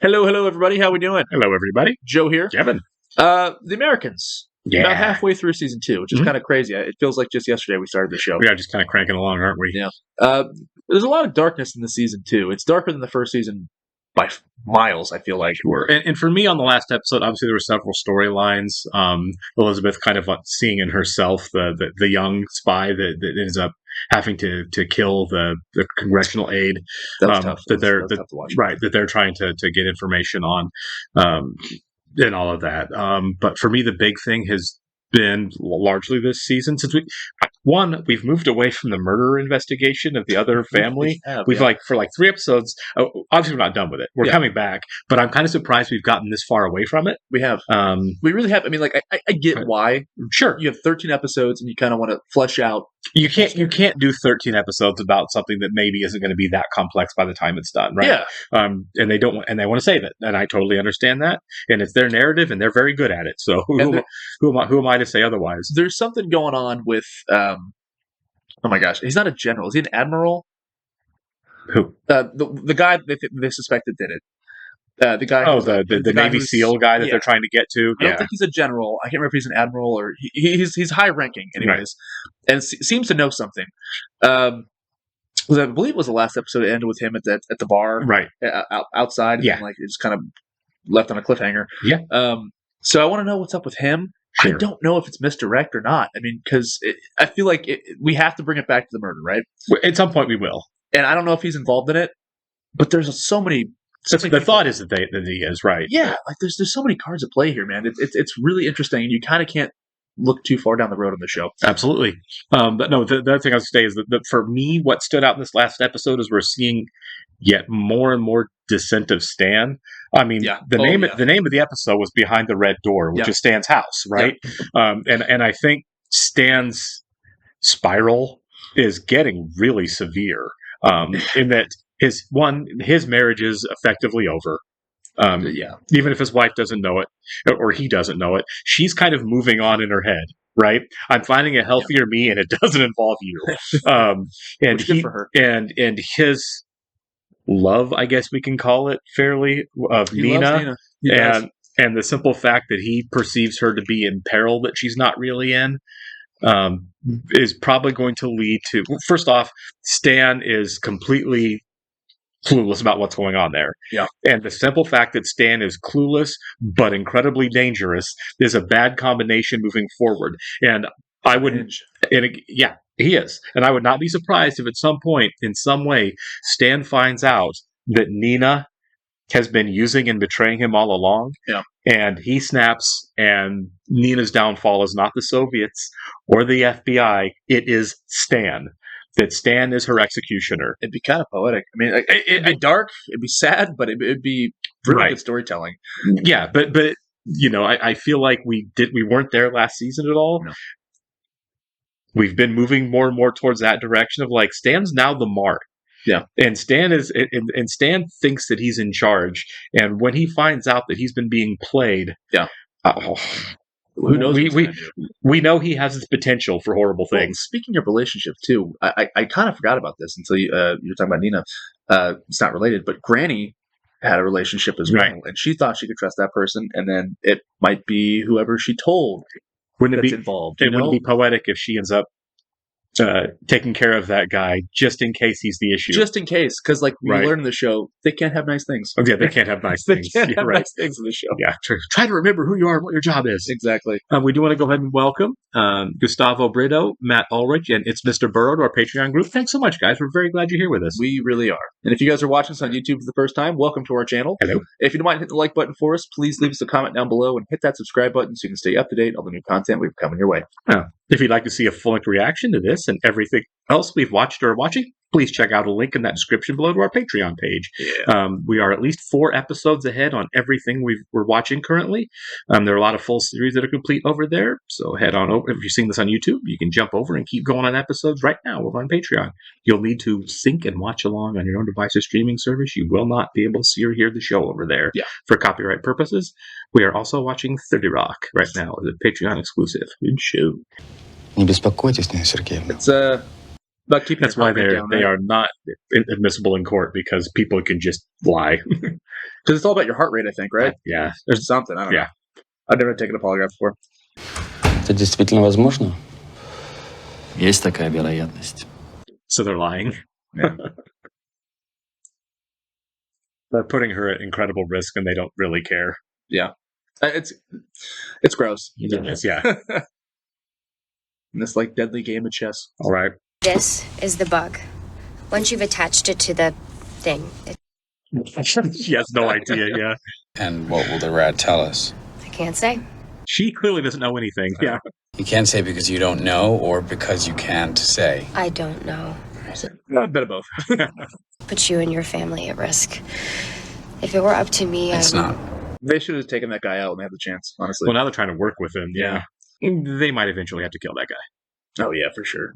Hello, everybody. How we doing? Hello, everybody. Joe here. Kevin. The Americans. Yeah. About halfway through season 2, which is kind of crazy. It feels like just yesterday we started the show. We are just kind of cranking along, aren't we? Yeah. There's a lot of darkness in the season 2. It's darker than the first season by miles, I feel like. Sure. And for me, on the last episode, obviously there were several storylines. Elizabeth kind of seeing in herself the young spy that ends up having to kill the congressional aide. That was tough. That was tough to watch. Right, that they're trying to get information on, and all of that. But for me, the big thing has been largely this season since we've moved away from the murder investigation of the other family. We've for 3 episodes. Obviously, we're not done with it. We're coming back, but I'm kind of surprised we've gotten this far away from it. We have. We really have. I mean, I get why. Sure, you have 13 episodes, and you kind of want to flesh out. You can't do 13 episodes about something that maybe isn't going to be that complex by the time it's done, right? Yeah. And they want to save it, and I totally understand that. And it's their narrative, and they're very good at it. So who am I to say otherwise? There's something going on with. Oh my gosh, he's not a general. Is he an admiral? Who? The guy they suspected did it. The guy. Oh, the Navy SEAL guy that they're trying to get to. I don't think he's a general. I can't remember if he's an admiral or he's high ranking, anyways, right. And seems to know something. I believe it was the last episode. It ended with him at the bar, right, outside. Yeah, and, it's kind of left on a cliffhanger. Yeah. So I want to know what's up with him. Sure. I don't know if it's misdirect or not. I mean, because I feel like we have to bring it back to the murder, right? At some point, we will. And I don't know if he's involved in it, but there's so many. The thought is that he is, right? Yeah, there's so many cards at play here, man. It's really interesting, and you kind of can't look too far down the road on the show. Absolutely. But no, the other thing I was going to say is that for me, what stood out in this last episode is we're seeing yet more and more dissent of Stan. I mean, the name of the episode was Behind the Red Door, which is Stan's house, right? Yeah. And I think Stan's spiral is getting really severe in that his marriage is effectively over. Even if his wife doesn't know it or he doesn't know it, she's kind of moving on in her head, right? I'm finding a healthier me, and it doesn't involve you. And good for her. And his love, I guess we can call it fairly, of Nina. And the simple fact that he perceives her to be in peril that she's not really in, is probably going to lead to. First off, Stan is completely clueless about what's going on there. Yeah. And the simple fact that Stan is clueless but incredibly dangerous is a bad combination moving forward. And I wouldn't. He is. And I would not be surprised if at some point, in some way, Stan finds out that Nina has been using and betraying him all along. Yeah. And he snaps, and Nina's downfall is not the Soviets or the FBI. It is Stan. That Stan is her executioner. It'd be kind of poetic. I mean, it'd be dark, it'd be sad, but it'd be really good storytelling. Yeah, but I feel like we weren't there last season at all. No. We've been moving more and more towards that direction of Stan's now the mark. Yeah, and Stan thinks that he's in charge, and when he finds out that he's been being played, who knows? We know he has his potential for horrible things. Well, speaking of relationships, too, I kind of forgot about this until you were talking about Nina. It's not related, but Granny had a relationship as well, and she thought she could trust that person, and then it might be whoever she told. Wouldn't it be involved? Wouldn't it be poetic if she ends up taking care of that guy just in case he's the issue? Just in case, because we learn in the show, they can't have nice things. Oh, yeah, they can't have nice things. They can't have nice things in the show. Yeah, try to remember who you are and what your job is. Exactly. We do want to go ahead and welcome Gustavo Brito, Matt Ulrich, and It's Mr. Burrow to our Patreon group. Thanks so much, guys. We're very glad you're here with us. We really are. And if you guys are watching us on YouTube for the first time, welcome to our channel. Hello. If you don't mind hitting the like button for us, please leave us a comment down below and hit that subscribe button so you can stay up to date on the new content we've coming your way. If you'd like to see a full-length reaction to this and everything else we've watched or are watching, please check out a link in that description below to our Patreon page. Yeah. We are at least 4 episodes ahead on everything we're watching currently. There are a lot of full series that are complete over there, so head on over. If you're seeing this on YouTube, you can jump over and keep going on episodes right now over on Patreon. You'll need to sync and watch along on your own device's streaming service. You will not be able to see or hear the show over there for copyright purposes. We are also watching 30 Rock right now as a Patreon exclusive. Good show. Не беспокойтесь, Нина Сергеевна. It's about keeping. That's why they are not admissible in court, because people can just lie. it's all about your heart rate, I think, right? Yeah. There's something. I don't know. I've never taken a polygraph before. Это действительно возможно? Есть такая вероятность. So they're lying. Yeah. They're putting her at incredible risk, and they don't really care. Yeah. It's gross. Yeah. And this like deadly game of chess. All right. This is the bug. Once you've attached it to the thing, She has no idea. Yeah. And what will the rat tell us? I can't say. She clearly doesn't know anything. Yeah. You can't say because you don't know or because you can't say. I don't know. A bit of both. Put you and your family at risk. If it were up to me, It's not. They should have taken that guy out when they had the chance, honestly. Well, now they're trying to work with him. Yeah. They might eventually have to kill that guy. Oh, yeah, for sure.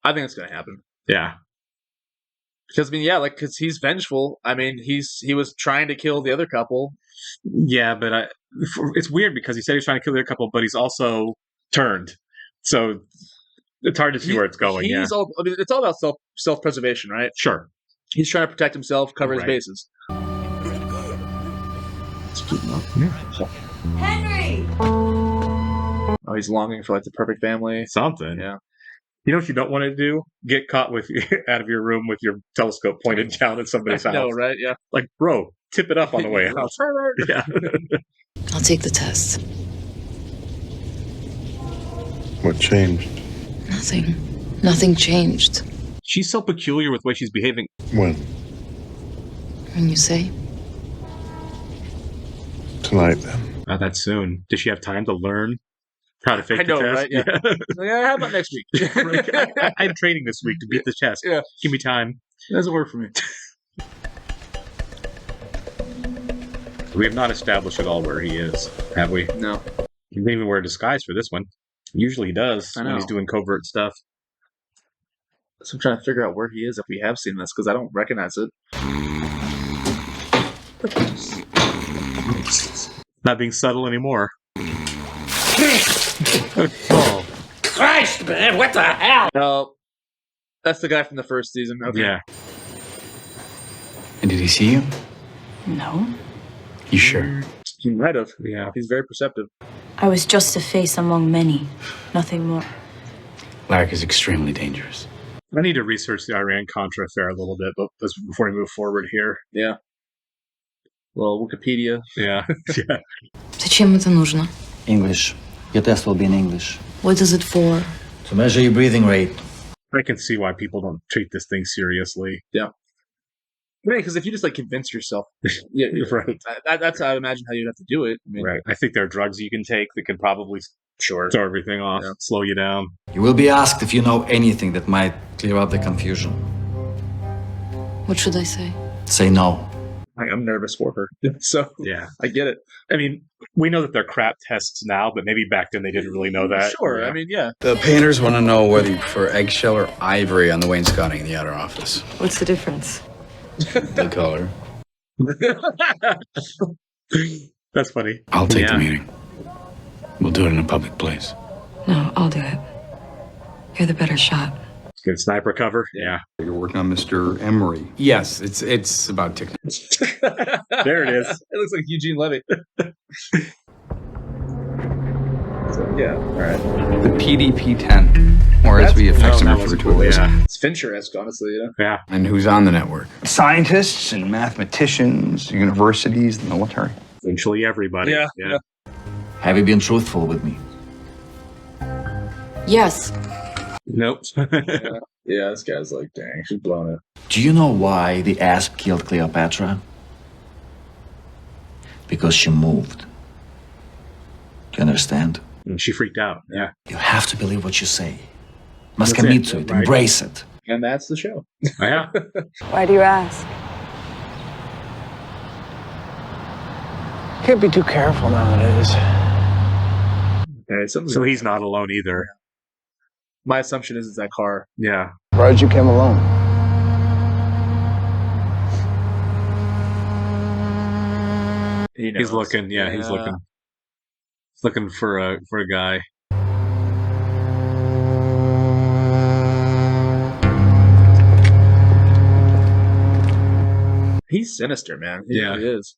I think it's going to happen. Yeah. Because, I mean, yeah, because he's vengeful. I mean, he was trying to kill the other couple. Yeah, but it's weird because he said he's trying to kill the other couple, but he's also turned. So it's hard to see where it's going. It's all about self-preservation, right? Sure. He's trying to protect himself, cover his bases. Henry! Oh, he's longing for like the perfect family. Something. Yeah. You know what you don't want to do? Get caught with out of your room with your telescope pointed down at somebody's house. No, right? Yeah. Like, bro, tip it up on the way out. Yeah. I'll take the test. What changed? Nothing. Nothing changed. She's so peculiar with the way she's behaving. When? When you say? Tonight, then. Not that soon. Does she have time to learn how to fake the test? Right? Yeah. How about next week? I'm training this week to beat the test. Yeah. Give me time. It doesn't work for me. We have not established at all where he is, have we? No. He didn't even wear a disguise for this one. Usually he does I when he's know. doing covert stuff. So I'm trying to figure out where he is if we have seen this, because I don't recognize it. Not being subtle anymore. Oh. Christ, man, what the hell? No. That's the guy from the first season. Okay. Yeah. And did he see you? No. You sure? He might have. Yeah. He's very perceptive. I was just a face among many, nothing more. Lark is extremely dangerous. I need to research the Iran-Contra affair a little bit, but before we move forward here. Yeah. Well, Wikipedia. Yeah. Yeah. Зачем это нужно? English. Your test will be in English. What is it for? To measure your breathing rate. I can see why people don't treat this thing seriously. Yeah. Right, because if you just like convince yourself, yeah, Right. that's how I imagine how you'd have to do it. I mean, Right. I think there are drugs you can take that can probably throw everything off, Yeah. slow you down. You will be asked if you know anything that might clear up the confusion. What should I say? Say no. I'm nervous for her, so Yeah. I get it. I mean, we know that they're crap tests now, but maybe back then they didn't really know that. Sure, Yeah. I mean, yeah. The painters want to know whether you prefer eggshell or ivory on the wainscoting in the outer office. What's the difference? The color. That's funny. I'll take Yeah. the meeting. We'll do it in a public place. No, I'll do it. You're the better shot. Good sniper cover. Yeah. You're working on Mr. Emery. Yes, it's about technique. There it is. It looks like Eugene Levy. So, yeah, all right. The PDP-10, or as we affectionately that was refer to cool. it as. Yeah. It's Fincher-esque, honestly. You know? Yeah. And who's on the network? Scientists and mathematicians, universities, the military. Eventually everybody. Yeah. Have you been truthful with me? Yes. Nope. Yeah, this guy's like, dang, she's blown it. Do you know why the asp killed Cleopatra? Because she moved. Do you understand? And she freaked out. Yeah. You have to believe what you say. Must That's commit it, to it. right. Embrace it. And that's the show. Yeah. Why do you ask? Can't be too careful nowadays. Okay, So he's not alone either. my assumption is it's that car. Yeah. Surprised you came alone. He knows. He's looking. Yeah, he's looking. He's looking for a guy. He's sinister, man. He Yeah. really is.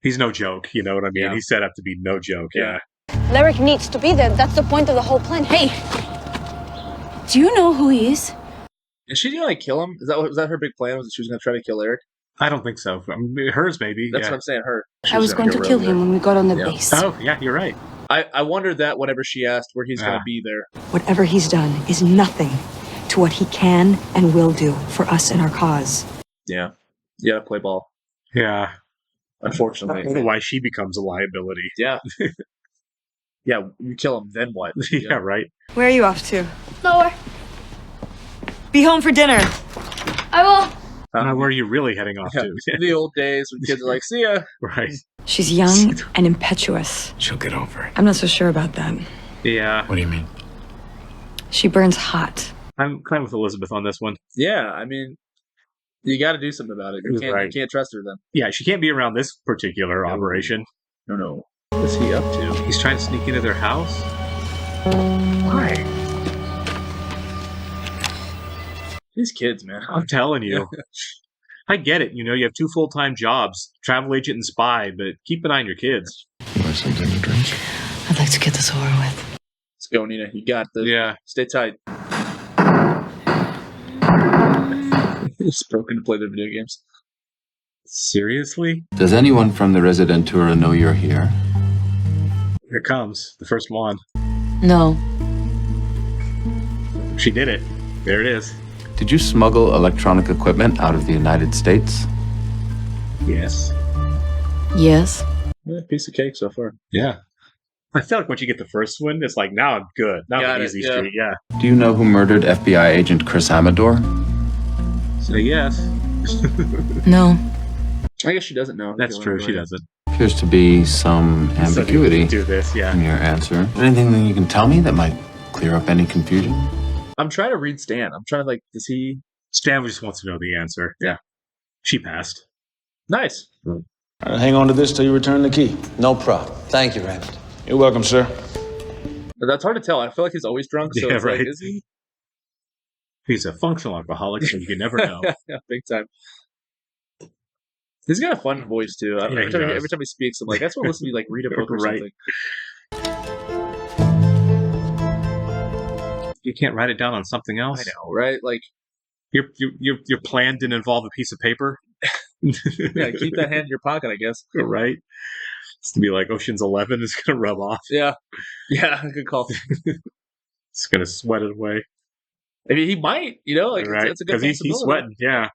He's no joke, you know what I mean? Yeah. He's set up to be no joke, yeah. Lyric needs to be there. That's the point of the whole plan. Hey, do you know who he is? Is she gonna kill him? Was that her big plan? Was that she was gonna try to kill Eric? I don't think so. I mean, hers maybe. That's what I'm saying. Her. I was going to kill him when we got on the base. Oh, yeah, you're right. I wondered that whenever she asked where he's gonna be there. Whatever he's done is nothing to what he can and will do for us and our cause. Yeah. You gotta play ball. Yeah. Unfortunately. Otherwise, she becomes a liability. Yeah. Yeah, you kill him, then what? Yeah, right. Where are you off to? Nowhere. Be home for dinner. I will. Where are you really heading off to? The old days when kids are like, see ya. Right. She's young and impetuous. She'll get over it. I'm not so sure about that. Yeah. What do you mean? She burns hot. I'm kind of with Elizabeth on this one. Yeah, I mean, you got to do something about it. You can't trust her then. Yeah, she can't be around this particular operation. No. What's he up to? He's trying to sneak into their house? Why? These kids, man. I'm telling you. I get it. You know, you have 2 full-time jobs, travel agent and spy, but keep an eye on your kids. You want something to drink? I'd like to get this over with. Let's go, Nina. You got this. Yeah. Stay tight. It's broken to play their video games. Seriously? Does anyone from the Residentura know you're here? Here it comes. The first one. No. She did it. There it is. Did you smuggle electronic equipment out of the United States? Yes. Yes. Yeah, piece of cake so far. Yeah. I feel like once you get the first one, it's like, now I'm good. Now I'm easy street, yeah. Do you know who murdered FBI agent Chris Amador? Say yes. No. I guess she doesn't know. That's true. She doesn't. Appears to be some ambiguity Do this, yeah. in your answer. Anything that you can tell me that might clear up any confusion? I'm trying to read Stan. I'm trying to does he... Stan just wants to know the answer. Yeah. She passed. Nice. Hang on to this till you return the key. No problem. Thank you, Rabbit. You're welcome, sir. But that's hard to tell. I feel like he's always drunk. So Yeah, it's right. like, is he? He's a functional alcoholic, so you can never know. Yeah, big time. He's got a fun voice too. Every time he speaks, I'm like, that's what listen to me read a book or Right. something. You can't write it down on something else. I know, right? Like your plan didn't involve a piece of paper. yeah, keep that hand in your pocket, I guess. Right. It's to be like Ocean's 11 is going to rub off. Yeah, good call. It's going to sweat it away. I mean, he might. Right? It's a good because he's sweating. Yeah.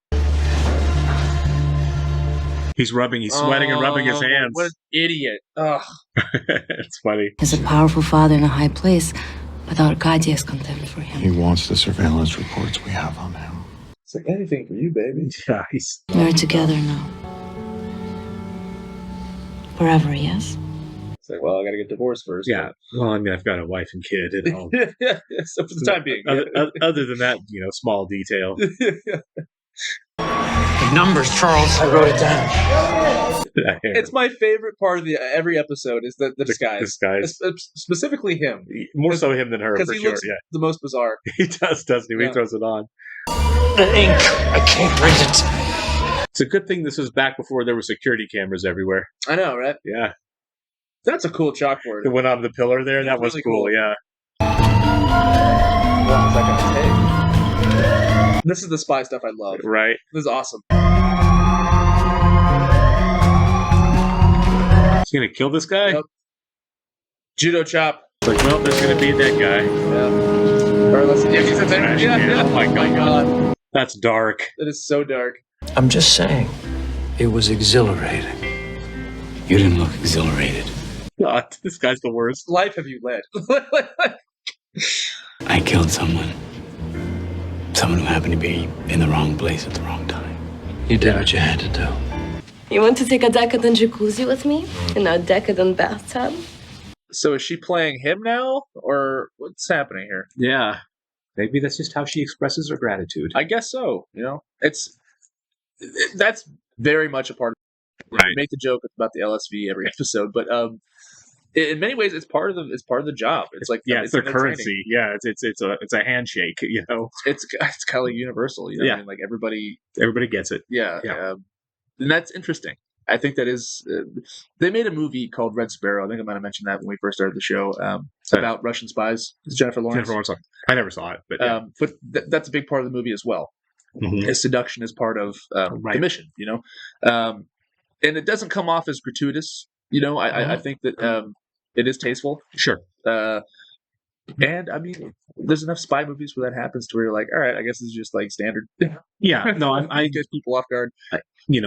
He's sweating and rubbing his hands. What an idiot. Ugh. It's funny. He's a powerful father in a high place, but Arcadia is contempt for him. He wants the surveillance reports we have on him. It's like anything for you, baby. Yeah, We're together now. Forever, yes? It's like, well, I gotta get divorced first. Yeah. Well, I mean, I've got a wife and kid at home. Yeah. So for the time being. Other than that, small detail. The numbers, Charles. I wrote it down. It's my favorite part of every episode is the disguise. Disguise. Specifically him. More so him than her, for Because he sure. looks Yeah. the most bizarre. He does, doesn't he? When he throws it on. The ink. I can't read it. It's a good thing this was back before there were security cameras everywhere. I know, right? Yeah. That's a cool chalkboard. It went on the pillar there. That was really cool, cool. yeah. What was that gonna take? This is the spy stuff I love. Right. This is awesome. He's going to kill this guy? Yep. Judo chop. It's like, well, there's going to be that guy. Yeah. Or unless he's in there. Yeah. Oh my god. That's dark. That is so dark. I'm just saying. It was exhilarating. You didn't look exhilarated. God, this guy's the worst. What life have you led? I killed someone. Someone who happened to be in the wrong place at the wrong time. You did what you had to do. You want to take a decadent jacuzzi with me? In a decadent bathtub? So is she playing him now? Or what's happening here? Yeah. Maybe that's just how she expresses her gratitude. I guess so. That's very much a part of it. Right. We make the joke about the LSV every episode, but in many ways it's part of the job. It's like it's their currency. Yeah, it's a handshake, It's kind of like universal, Yeah. I mean, like everybody gets it. Yeah. And that's interesting. I think that is. They made a movie called Red Sparrow. I think I might have mentioned that when we first started the show about Russian spies. It's Jennifer Lawrence. I never saw it, but that's a big part of the movie as well. Mm-hmm. His seduction is part of the mission, and it doesn't come off as gratuitous. I think that it is tasteful. Sure. And I mean, there's enough spy movies where that happens to where you're like, all right, I guess it's just like standard. Yeah, no, I get people off guard.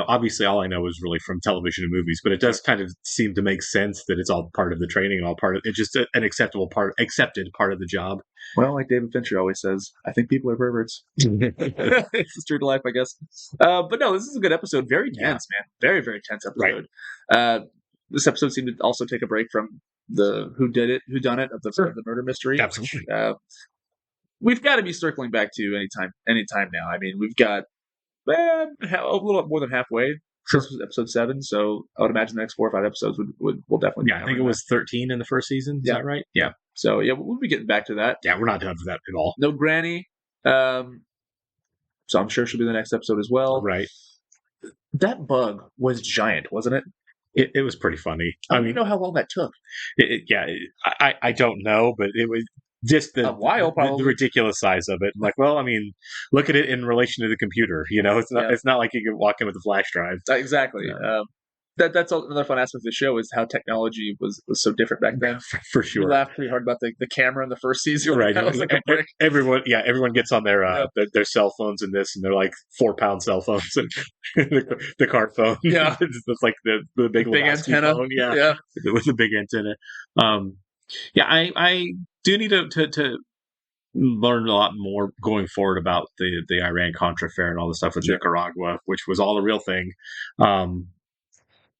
Obviously, all I know is really from television and movies, but it does kind of seem to make sense that it's all part of the training and all part of it's just an accepted part of the job. Well, like David Fincher always says, I think people are perverts. It's true to life, I guess. But no, this is a good episode. Very tense, man. Very, very tense episode. Right. This episode seemed to also take a break from the whodunit of the murder mystery. Absolutely. We've got to be circling back to anytime now. I mean, we've got a little more than halfway. Sure. This was episode 7, so I would imagine the next 4 or 5 episodes will definitely. Yeah, I think it was 13 in the first season. Is that right? Yeah. So yeah, we'll be getting back to that. Yeah, we're not done with that at all. No Granny. So I'm sure she'll be the next episode as well. Right. That bug was giant, wasn't it? It was pretty funny. I mean, you know how long that took. I don't know, but it was just a while, the ridiculous size of it. Like, well, I mean, look at it in relation to the computer. It's not like you can walk in with a flash drive. Exactly. That's another fun aspect of the show is how technology was so different back then. For sure. We laughed pretty hard about the camera in the brick season. Right. That was like a brick. Everyone gets on their cell phones in this, and they're like 4-pound cell phones, and the cart phone. Yeah. It's like the big antenna. Phone. Yeah. With the big antenna. I do need to learn a lot more going forward about the Iran-Contra affair and all the stuff with Nicaragua, which was all a real thing.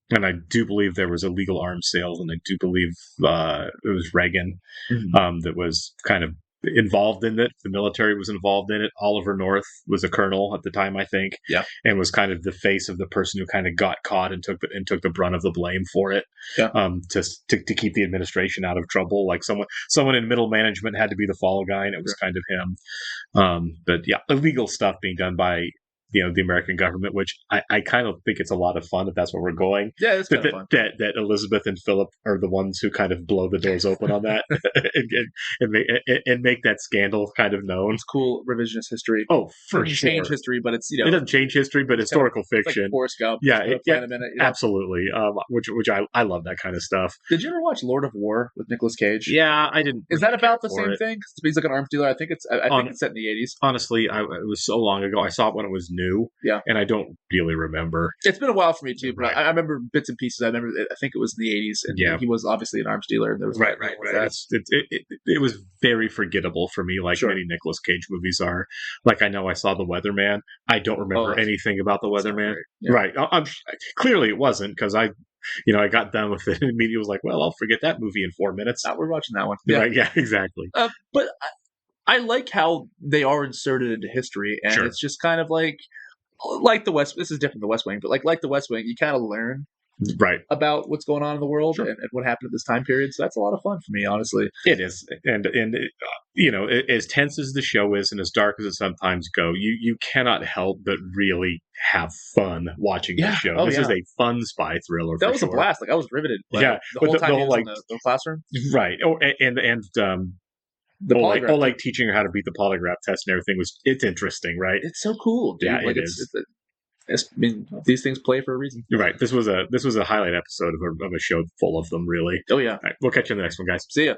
And I do believe there was illegal arms sales, and I do believe it was Reagan that was kind of involved in it. The military was involved in it. Oliver North was a colonel at the time, I think, and was kind of the face of the person who kind of got caught and took the brunt of the blame for it. To keep the administration out of trouble. Like someone in middle management had to be the fall guy, and it was kind of him. But illegal stuff being done by the American government, which I kind of think it's a lot of fun if that's where we're going. Yeah, it's kind of fun. That Elizabeth and Philip are the ones who kind of blow the doors open on that and make that scandal kind of known. It's cool revisionist history. Oh, for it sure. Change history, but it's it doesn't change history, but historical fiction. Like Forrest Gump. Absolutely. Which I love that kind of stuff. Did you ever watch Lord of War with Nicolas Cage? Yeah, I didn't. Is that about the same thing? He's like an arms dealer. I think it's set in the 80s. Honestly, it was so long ago. I saw it when it was new. Yeah, and I don't really remember. It's been a while for me too, but I remember bits and pieces. I think it was in the 80s, and he was obviously an arms dealer. And there was right. It was very forgettable for me, like many Nicolas Cage movies are. Like I know I saw The Weatherman. I don't remember anything about The Weatherman. Right. Clearly it wasn't because I got done with it and immediately was like, well, I'll forget that movie in 4 minutes. We're watching that one. Yeah, yeah, exactly. But I like how they are inserted into history, and it's just kind of like the West. This is different than the West Wing, but like the West Wing, you kind of learn about what's going on in the world and what happened at this time period. So that's a lot of fun for me, honestly. It is, and as tense as the show is and as dark as it sometimes go, you cannot help but really have fun watching the show. This is a fun spy thriller. That was a blast. Like I was riveted. The whole time he was in the classroom. Right. Like teaching her how to beat the polygraph test and everything it's interesting, right? It's so cool, dude. Yeah, it is. I mean, these things play for a reason. You're right. This was a highlight episode of a show full of them, really. Oh yeah. All right, we'll catch you in the next one, guys. See ya.